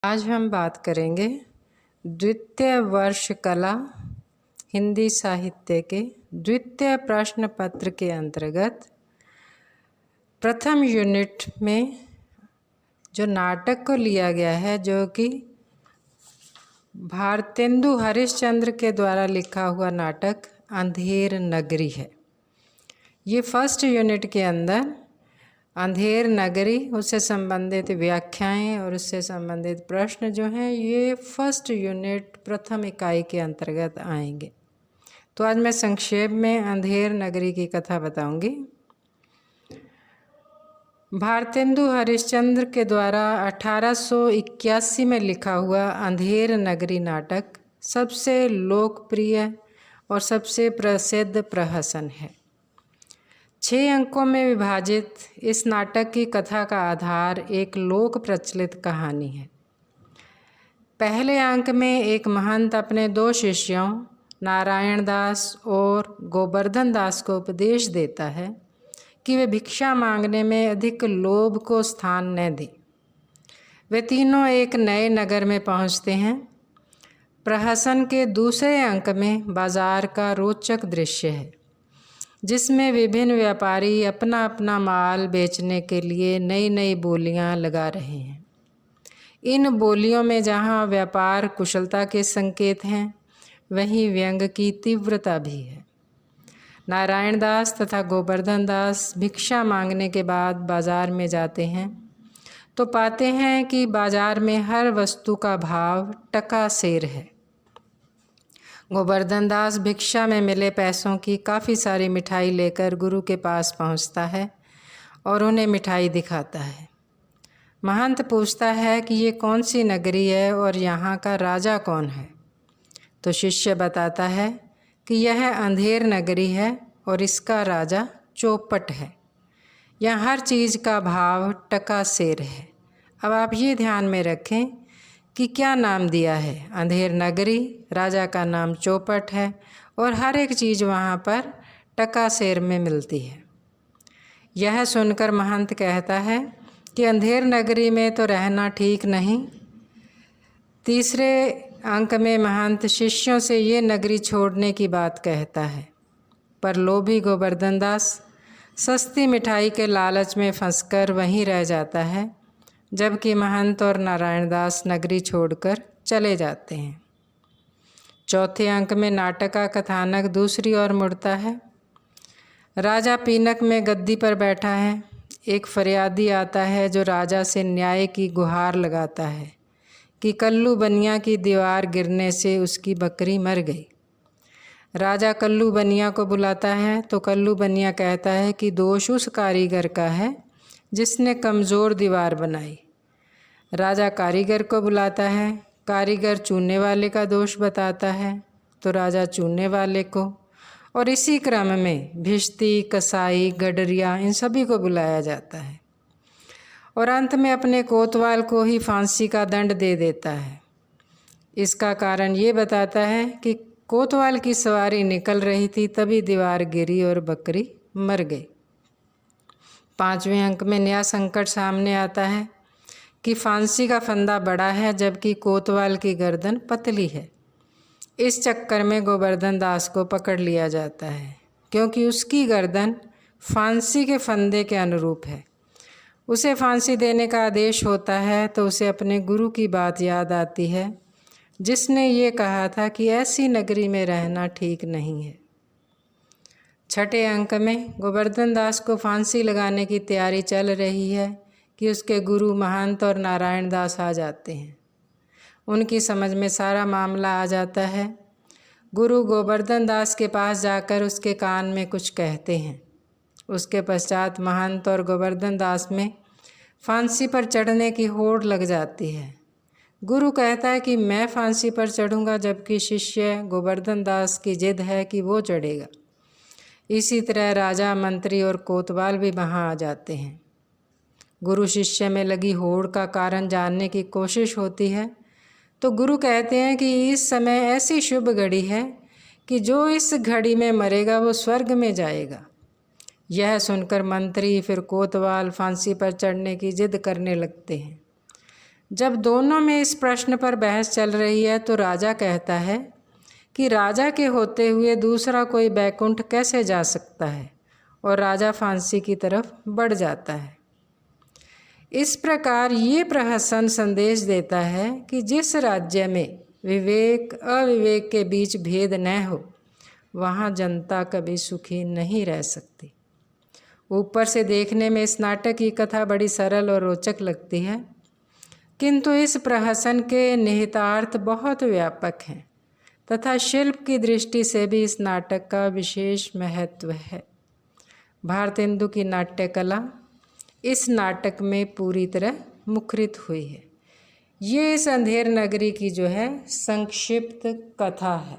आज हम बात करेंगे द्वितीय वर्ष कला हिंदी साहित्य के द्वितीय प्रश्न पत्र के अंतर्गत प्रथम यूनिट में जो नाटक को लिया गया है, जो कि भारतेंदु हरिश्चंद्र के द्वारा लिखा हुआ नाटक अंधेर नगरी है। ये फर्स्ट यूनिट के अंदर अंधेर नगरी, उससे संबंधित व्याख्याएं और उससे संबंधित प्रश्न जो हैं, ये फर्स्ट यूनिट प्रथम इकाई के अंतर्गत आएंगे। तो आज मैं संक्षेप में अंधेर नगरी की कथा बताऊंगी। भारतेंदु हरिश्चंद्र के द्वारा 1881 में लिखा हुआ अंधेर नगरी नाटक सबसे लोकप्रिय और सबसे प्रसिद्ध प्रहसन है। 6 अंकों में विभाजित इस नाटक की कथा का आधार एक लोक प्रचलित कहानी है। पहले अंक में एक महंत अपने 2 शिष्यों नारायण दास और गोवर्धन दास को उपदेश देता है कि वे भिक्षा मांगने में अधिक लोभ को स्थान न दें। वे तीनों एक नए नगर में पहुंचते हैं। प्रहसन के दूसरे अंक में बाजार का रोचक दृश्य है, जिसमें विभिन्न व्यापारी अपना अपना माल बेचने के लिए नई नई बोलियां लगा रहे हैं। इन बोलियों में जहां व्यापार कुशलता के संकेत हैं, वहीं व्यंग की तीव्रता भी है। नारायण दास तथा गोवर्धन दास भिक्षा मांगने के बाद बाजार में जाते हैं तो पाते हैं कि बाजार में हर वस्तु का भाव टका सेर है। गोवर्धन दास भिक्षा में मिले पैसों की काफ़ी सारी मिठाई लेकर गुरु के पास पहुंचता है और उन्हें मिठाई दिखाता है। महंत पूछता है कि ये कौन सी नगरी है और यहाँ का राजा कौन है। तो शिष्य बताता है कि यह अंधेर नगरी है और इसका राजा चौपट है। यहाँ हर चीज़ का भाव टका सेर है। अब आप ये ध्यान में रखें कि क्या नाम दिया है, अंधेर नगरी, राजा का नाम चौपट है और हर एक चीज़ वहाँ पर टका सेर में मिलती है। यह सुनकर महंत कहता है कि अंधेर नगरी में तो रहना ठीक नहीं। तीसरे अंक में महंत शिष्यों से ये नगरी छोड़ने की बात कहता है, पर लोभी गोवर्धन दास सस्ती मिठाई के लालच में फंसकर वहीं रह जाता है, जबकि महंत और नारायण दास नगरी छोड़कर चले जाते हैं। चौथे अंक में नाटक का कथानक दूसरी ओर मुड़ता है। राजा पीनक में गद्दी पर बैठा है। एक फरियादी आता है जो राजा से न्याय की गुहार लगाता है कि कल्लू बनिया की दीवार गिरने से उसकी बकरी मर गई। राजा कल्लू बनिया को बुलाता है तो कल्लू बनिया कहता है कि दोष उस कारीगर का है जिसने कमज़ोर दीवार बनाई। राजा कारीगर को बुलाता है। कारीगर चूने वाले का दोष बताता है तो राजा चूने वाले को, और इसी क्रम में भिश्ती, कसाई, गडरिया, इन सभी को बुलाया जाता है और अंत में अपने कोतवाल को ही फांसी का दंड दे देता है। इसका कारण ये बताता है कि कोतवाल की सवारी निकल रही थी, तभी दीवार गिरी और बकरी मर गई। 5वें अंक में नया संकट सामने आता है कि फांसी का फंदा बड़ा है जबकि कोतवाल की गर्दन पतली है। इस चक्कर में गोवर्धन दास को पकड़ लिया जाता है, क्योंकि उसकी गर्दन फांसी के फंदे के अनुरूप है। उसे फांसी देने का आदेश होता है तो उसे अपने गुरु की बात याद आती है, जिसने ये कहा था कि ऐसी नगरी में रहना ठीक नहीं है। 6ठे अंक में गोवर्धन दास को फांसी लगाने की तैयारी चल रही है कि उसके गुरु महंत और नारायण दास आ जाते हैं। उनकी समझ में सारा मामला आ जाता है। गुरु गोवर्धन दास के पास जाकर उसके कान में कुछ कहते हैं। उसके पश्चात महंत और गोवर्धन दास में फांसी पर चढ़ने की होड़ लग जाती है। गुरु कहता है कि मैं फांसी पर चढ़ूँगा, जबकि शिष्य गोवर्धन दास की जिद है कि वो चढ़ेगा। इसी तरह राजा, मंत्री और कोतवाल भी वहाँ आ जाते हैं। गुरु शिष्य में लगी होड़ का कारण जानने की कोशिश होती है तो गुरु कहते हैं कि इस समय ऐसी शुभ घड़ी है कि जो इस घड़ी में मरेगा वो स्वर्ग में जाएगा। यह सुनकर मंत्री फिर कोतवाल फांसी पर चढ़ने की जिद करने लगते हैं। जब दोनों में इस प्रश्न पर बहस चल रही है तो राजा कहता है कि राजा के होते हुए दूसरा कोई बैकुंठ कैसे जा सकता है, और राजा फांसी की तरफ बढ़ जाता है। इस प्रकार ये प्रहसन संदेश देता है कि जिस राज्य में विवेक अविवेक के बीच भेद न हो, वहाँ जनता कभी सुखी नहीं रह सकती। ऊपर से देखने में इस नाटक की कथा बड़ी सरल और रोचक लगती है, किंतु इस प्रहसन के निहितार्थ बहुत व्यापक हैं तथा शिल्प की दृष्टि से भी इस नाटक का विशेष महत्व है। भारतेंदु की नाट्य कला इस नाटक में पूरी तरह मुखरित हुई है। ये इस अंधेर नगरी की जो है संक्षिप्त कथा है।